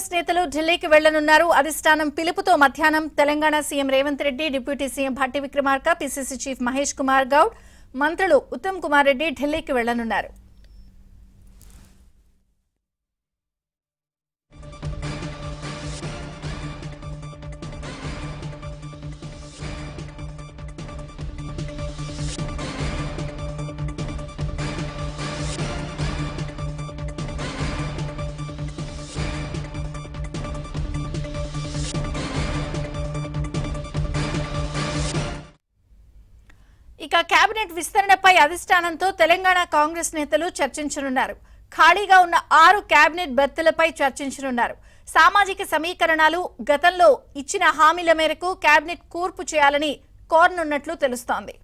కాంగ్రెస్ నేతలు ఢిల్లీకి వెళ్లనున్నారు. అధిష్టానం పిలుపుతో మధ్యాహ్నం Telangana CM Revanth Reddy, deputy CM Bhatti Vikramarka, PCC chief Mahesh Kumar Goud, మంత్రులు ఉత్తమ్ కుమార్ రెడ్డి ఢిల్లీకి వెళ్లనున్నారు. ఇక కేబినెట్ విస్తరణపై అధిష్టానంతో తెలంగాణ కాంగ్రెస్ నేతలు చర్చించనున్నారు. ఖాళీగా ఉన్న 6 కేబినెట్ బెర్తులపై చర్చించనున్నారు. సామాజిక సమీకరణాలు, గతంలో ఇచ్చిన హామీల మేరకు కేబినెట్ కూర్పు చేయాలని కోరనున్నట్లు తెలుస్తోంది.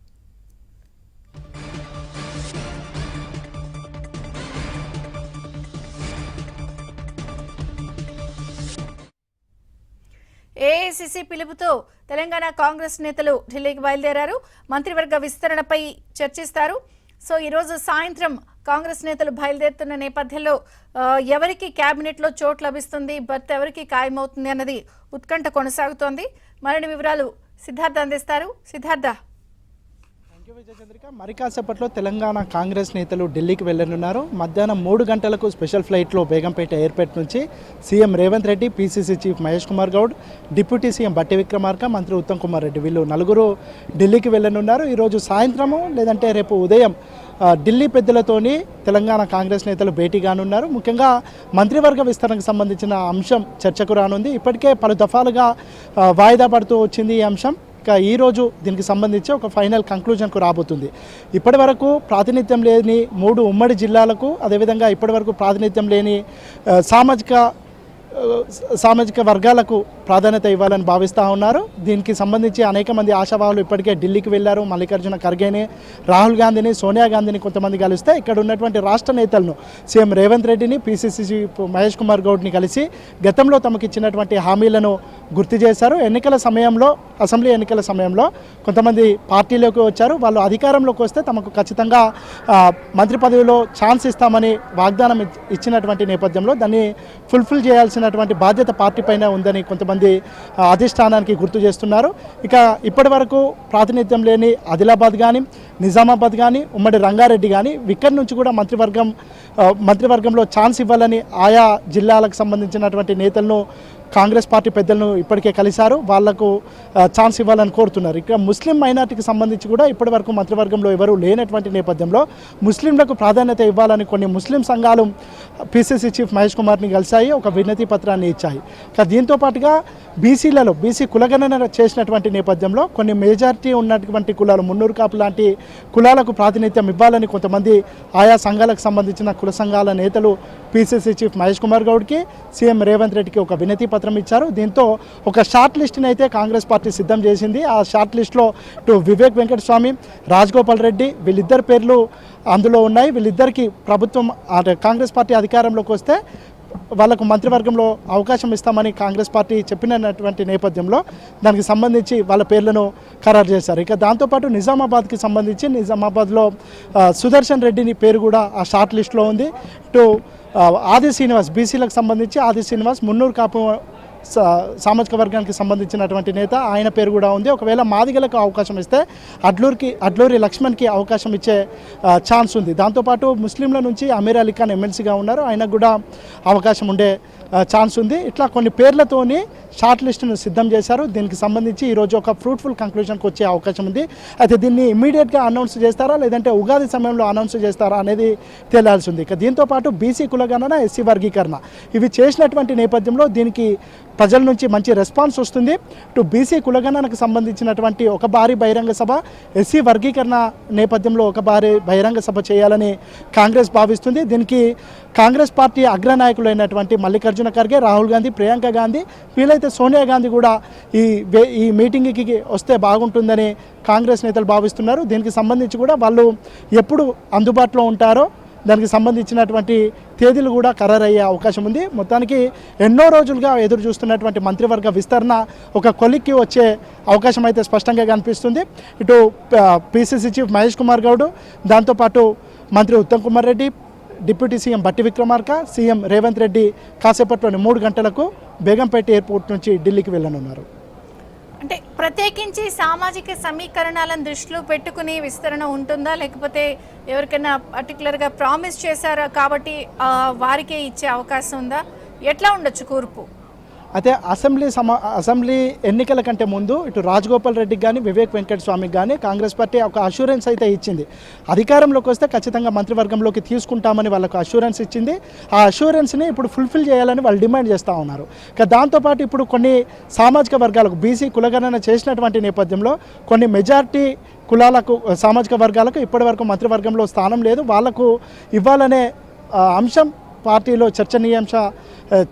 ఏఐసీసీ పిలుపుతో తెలంగాణ కాంగ్రెస్ నేతలు ఢిల్లీకి బయలుదేరారు. మంత్రివర్గ విస్తరణపై చర్చిస్తారు. సో ఈరోజు సాయంత్రం కాంగ్రెస్ నేతలు బయలుదేరుతున్న నేపథ్యంలో ఎవరికి కేబినెట్లో చోటు లభిస్తుంది, బర్త్ ఎవరికి ఖాయమవుతుంది అన్నది ఉత్కంఠ కొనసాగుతోంది. మరిన్ని వివరాలు సిద్ధార్థ అందిస్తారు. సిద్ధార్థ. విజయచంద్రిక, మరి కాసేపట్లో తెలంగాణ కాంగ్రెస్ నేతలు ఢిల్లీకి వెళ్లనున్నారు. మధ్యాహ్నం 3 గంటలకు స్పెషల్ ఫ్లైట్లో బేగంపేట ఎయిర్పోర్ట్ నుంచి CM Revanth Reddy, PCC chief Mahesh Kumar Goud, deputy CM Bhatti Vikramarka, మంత్రి ఉత్తమ్ కుమార్ రెడ్డి వీళ్ళు నలుగురు ఢిల్లీకి వెళ్లనున్నారు. ఈరోజు సాయంత్రము లేదంటే రేపు ఉదయం ఢిల్లీ పెద్దలతోని తెలంగాణ కాంగ్రెస్ నేతలు భేటీ కానున్నారు. ముఖ్యంగా మంత్రివర్గ విస్తరణకు సంబంధించిన అంశం చర్చకు రానుంది. ఇప్పటికే పలు దఫాలుగా వాయిదా పడుతూ వచ్చింది ఈ అంశం. ఇక ఈరోజు దీనికి సంబంధించి ఒక ఫైనల్ కంక్లూజన్కు రాబోతుంది. ఇప్పటి వరకు ప్రాతినిధ్యం లేని 3 ఉమ్మడి జిల్లాలకు, అదేవిధంగా ఇప్పటి వరకు ప్రాతినిధ్యం లేని సామాజిక వర్గాలకు ప్రాధాన్యత ఇవ్వాలని భావిస్తూ ఉన్నారు. దీనికి సంబంధించి అనేక మంది ఆశావాహులు ఇప్పటికే ఢిల్లీకి వెళ్లారు. మల్లికార్జున ఖర్గేని, రాహుల్ గాంధీని, సోనియా గాంధీని కొంతమంది కలిస్తే ఇక్కడ ఉన్నటువంటి రాష్ట్ర నేతలను సీఎం రేవంత్ రెడ్డిని, పీసీసీ మహేష్ కుమార్ గౌడ్ని కలిసి గతంలో తమకు ఇచ్చినటువంటి హామీలను గుర్తు చేశారు. అసెంబ్లీ ఎన్నికల సమయంలో కొంతమంది పార్టీలోకి వచ్చారు. వాళ్ళు అధికారంలోకి వస్తే తమకు ఖచ్చితంగా మంత్రి పదవిలో ఛాన్స్ ఇస్తామని వాగ్దానం ఇచ్చినటువంటి నేపథ్యంలో దాన్ని ఫుల్ఫిల్ చేయాల్సినటువంటి బాధ్యత పార్టీ పైన ఉందని కొంతమంది అధిష్టానానికి గుర్తు చేస్తున్నారు. ఇక ఇప్పటి వరకు ప్రాతినిధ్యం లేని ఆదిలాబాద్ కానీ, నిజామాబాద్ కానీ, ఉమ్మడి రంగారెడ్డి కానీ ఇక్కడి నుంచి కూడా మంత్రివర్గంలో ఛాన్స్ ఇవ్వాలని ఆయా జిల్లాలకు సంబంధించినటువంటి నేతలను, కాంగ్రెస్ పార్టీ పెద్దలను ఇప్పటికే కలిశారు. వాళ్లకు ఛాన్స్ ఇవ్వాలని కోరుతున్నారు. ఇక ముస్లిం మైనార్టీకి సంబంధించి కూడా ఇప్పటి వరకు మంత్రివర్గంలో ఎవరూ లేనటువంటి నేపథ్యంలో ముస్లింలకు ప్రాధాన్యత ఇవ్వాలని కొన్ని ముస్లిం సంఘాలు పీసీసీ చీఫ్ మహేష్ కుమార్ని కలిశాయి, ఒక వినతి పత్రాన్ని ఇచ్చాయి. ఇక దీంతో పాటుగా బీసీ కులగణన చేసినటువంటి నేపథ్యంలో కొన్ని మెజారిటీ ఉన్నటువంటి కులాలు, మున్నూరు కాపు లాంటి కులాలకు ప్రాతినిధ్యం ఇవ్వాలని కొంతమంది ఆయా సంఘాలకు సంబంధించిన కుల సంఘాల నేతలు పీసీసీ చీఫ్ మహేష్ కుమార్ గౌడ్కి, సీఎం రేవంత్ రెడ్డికి ఒక వినతి పత్రం ఇచ్చారు. దీంతో ఒక షార్ట్ లిస్ట్ని అయితే కాంగ్రెస్ పార్టీ సిద్ధం చేసింది. ఆ షార్ట్ లిస్ట్లో వివేక్ వెంకటస్వామి, రాజగోపాల్ రెడ్డి వీళ్ళిద్దరి పేర్లు అందులో ఉన్నాయి. వీళ్ళిద్దరికి ప్రభుత్వం కాంగ్రెస్ పార్టీ అధికారంలోకి వస్తే వాళ్ళకు మంత్రివర్గంలో అవకాశం ఇస్తామని కాంగ్రెస్ పార్టీ చెప్పినటువంటి నేపథ్యంలో దానికి సంబంధించి వాళ్ళ పేర్లను ఖరారు చేశారు. ఇక దాంతోపాటు నిజామాబాద్కి సంబంధించి నిజామాబాద్లో సుదర్శన్ రెడ్డిని పేరు కూడా ఆ షార్ట్ లిస్ట్లో ఉంది. ఇటు ఆది శ్రీనివాస్, బీసీలకు సంబంధించి ఆది శ్రీనివాస్, మున్నూరు కాపు సామాజిక వర్గానికి సంబంధించినటువంటి నేత, ఆయన పేరు కూడా ఉంది. ఒకవేళ మాదిగలకు అవకాశం ఇస్తే అడ్లూరి లక్ష్మణ్కి అవకాశం ఇచ్చే ఛాన్స్ ఉంది. దాంతోపాటు ముస్లింల నుంచి అమీర్ అలీ ఖాన్ ఎమ్మెల్సీగా ఉన్నారు, ఆయనకు కూడా అవకాశం ఉండే ఛాన్స్ ఉంది. ఇట్లా కొన్ని పేర్లతోని షార్ట్ లిస్టును సిద్ధం చేశారు. దీనికి సంబంధించి ఈరోజు ఒక ఫ్రూట్ఫుల్ కంక్లూజన్కి వచ్చే అవకాశం ఉంది. అయితే దీన్ని ఇమ్మీడియట్గా అనౌన్స్ చేస్తారా లేదంటే ఉగాది సమయంలో అనౌన్స్ చేస్తారా అనేది తేలాల్సి ఉంది. ఇక దీంతోపాటు బీసీ కులగణన, ఎస్సీ వర్గీకరణ ఇవి చేసినటువంటి నేపథ్యంలో దీనికి ప్రజల నుంచి మంచి రెస్పాన్స్ వస్తుంది. ఇటు బీసీ కులగణనకు సంబంధించినటువంటి ఒక భారీ బహిరంగ సభ, ఎస్సీ వర్గీకరణ నేపథ్యంలో ఒక భారీ బహిరంగ సభ చేయాలని కాంగ్రెస్ భావిస్తుంది. దీనికి కాంగ్రెస్ పార్టీ అగ్రనాయకులైనటువంటి మల్లికార్జున ఖర్గే, రాహుల్ గాంధీ, ప్రియాంక గాంధీ వీలైతే సోనియా గాంధీ కూడా ఈ మీటింగ్కి వస్తే బాగుంటుందని కాంగ్రెస్ నేతలు భావిస్తున్నారు. దీనికి సంబంధించి కూడా వాళ్ళు ఎప్పుడు అందుబాటులో ఉంటారో దానికి సంబంధించినటువంటి తేదీలు కూడా ఖరారయ్యే అవకాశం ఉంది. మొత్తానికి ఎన్నో రోజులుగా ఎదురు చూస్తున్నటువంటి మంత్రివర్గ విస్తరణ ఒక కొలిక్కి వచ్చే అవకాశం అయితే స్పష్టంగా కనిపిస్తుంది. ఇటు పీసీసీ చీఫ్ మహేష్ కుమార్ గౌడ్, దాంతోపాటు మంత్రి ఉత్తమ్ కుమార్ రెడ్డి, డిప్యూటీ సీఎం బట్టి విక్రమార్క, సీఎం రేవంత్ రెడ్డి కాసేపట్లోని 3 గంటలకు బేగంపేట ఎయిర్పోర్ట్ నుంచి ఢిల్లీకి వెళ్ళనున్నారు. అంటే ప్రత్యేకించి సామాజిక సమీకరణాలను దృష్టిలో పెట్టుకుని విస్తరణ ఉంటుందా, లేకపోతే ఎవరికైనా పర్టికులర్గా ప్రామిస్ చేశారా కాబట్టి వారికే ఇచ్చే అవకాశం ఉందా? ఎట్లా ఉండొచ్చు కూర్పు? అయితే అసెంబ్లీ ఎన్నికల కంటే ముందు ఇటు రాజగోపాల్ రెడ్డికి కానీ వివేక్ వెంకటస్వామికి కానీ కాంగ్రెస్ పార్టీ ఒక అష్యూరెన్స్ అయితే ఇచ్చింది. అధికారంలోకి వస్తే ఖచ్చితంగా మంత్రివర్గంలోకి తీసుకుంటామని వాళ్ళకు అష్యూరెన్స్ ఇచ్చింది. ఆ అష్యూరెన్స్ని ఇప్పుడు ఫుల్ఫిల్ చేయాలని వాళ్ళు డిమాండ్ చేస్తూ ఉన్నారు. దాంతోపాటు ఇప్పుడు కొన్ని సామాజిక వర్గాలకు బీసీ కులగణన చేసినటువంటి నేపథ్యంలో కొన్ని మెజారిటీ కులాలకు సామాజిక వర్గాలకు ఇప్పటివరకు మంత్రివర్గంలో స్థానం లేదు, వాళ్లకు ఇవ్వాలనే అంశం పార్టీలో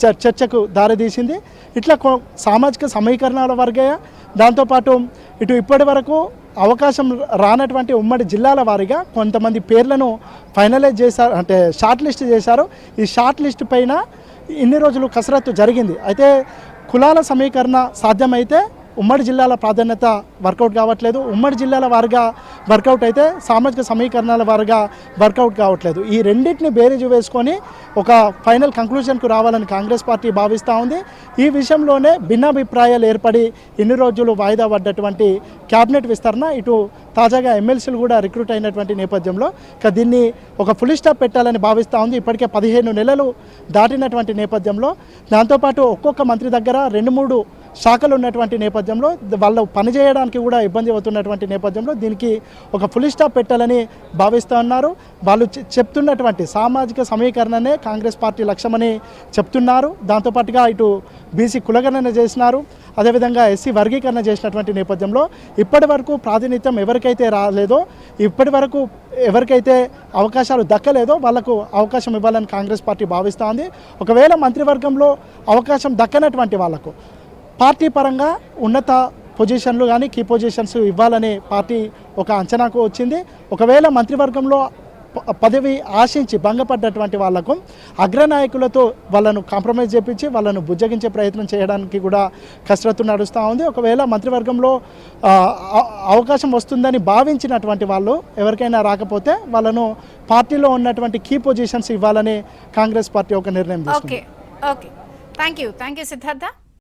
చర్చకు దారితీసింది. ఇట్లా సామాజిక సమీకరణాల వర్గయ, దాంతోపాటు ఇటు ఇప్పటి వరకు అవకాశం రానటువంటి ఉమ్మడి జిల్లాల వారీగా కొంతమంది పేర్లను ఫైనలైజ్ చేశారు, అంటే షార్ట్ లిస్ట్ చేశారు. ఈ షార్ట్ లిస్ట్ పైన ఇన్ని రోజులు కసరత్తు జరిగింది. అయితే కులాల సమీకరణ సాధ్యమైతే ఉమ్మడి జిల్లాల ప్రాధాన్యత వర్కౌట్ కావట్లేదు, ఉమ్మడి జిల్లాల వారిగా వర్కౌట్ అయితే సామాజిక సమీకరణాల వారిగా వర్కౌట్ కావట్లేదు. ఈ రెండింటిని బేరీజు వేసుకొని ఒక ఫైనల్ కంక్లూజన్కు రావాలని కాంగ్రెస్ పార్టీ భావిస్తూ ఉంది. ఈ విషయంలోనే భిన్నాభిప్రాయాలు ఏర్పడి ఇన్ని రోజులు వాయిదా పడ్డటువంటి క్యాబినెట్ విస్తరణ, ఇటు తాజాగా ఎమ్మెల్సీలు కూడా రిక్రూట్ అయినటువంటి నేపథ్యంలో దీన్ని ఒక ఫుల్ స్టాప్ పెట్టాలని భావిస్తూ ఉంది. ఇప్పటికే 15 నెలలు దాటినటువంటి నేపథ్యంలో, దాంతోపాటు ఒక్కొక్క మంత్రి దగ్గర 2-3 శాఖలు ఉన్నటువంటి నేపథ్యంలో వాళ్ళు పనిచేయడానికి కూడా ఇబ్బంది అవుతున్నటువంటి నేపథ్యంలో దీనికి ఒక ఫుల్ స్టాప్ పెట్టాలని భావిస్తూ ఉన్నారు. వాళ్ళు చెప్తున్నటువంటి సామాజిక సమీకరణనే కాంగ్రెస్ పార్టీ లక్ష్యమని చెప్తున్నారు. దాంతోపాటుగా ఇటు బీసీ కులగణన చేసినారు, అదేవిధంగా ఎస్సీ వర్గీకరణ చేసినటువంటి నేపథ్యంలో ఇప్పటి వరకు ప్రాతినిధ్యం ఎవరికైతే రాలేదో, ఇప్పటి వరకు ఎవరికైతే అవకాశాలు దక్కలేదో వాళ్లకు అవకాశం ఇవ్వాలని కాంగ్రెస్ పార్టీ భావిస్తూ ఉంది. ఒకవేళ మంత్రివర్గంలో అవకాశం దక్కనటువంటి వాళ్లకు పార్టీ పరంగా ఉన్నత పొజిషన్లు కానీ కీ పొజిషన్స్ ఇవ్వాలని పార్టీ ఒక అంచనాకు వచ్చింది. ఒకవేళ మంత్రివర్గంలో పదవి ఆశించి భంగపడ్డటువంటి వాళ్లకు అగ్రనాయకులతో వాళ్ళను కాంప్రమైజ్ చేపించి వాళ్ళను బుజ్జగించే ప్రయత్నం చేయడానికి కూడా కసరత్తు నడుస్తూ ఉంది. ఒకవేళ మంత్రివర్గంలో అవకాశం వస్తుందని భావించినటువంటి వాళ్ళు ఎవరికైనా రాకపోతే వాళ్ళను పార్టీలో ఉన్నటువంటి కీ పొజిషన్స్ ఇవ్వాలని కాంగ్రెస్ పార్టీ ఒక నిర్ణయం తీసుకుంది. Okay, thank you Siddhartha.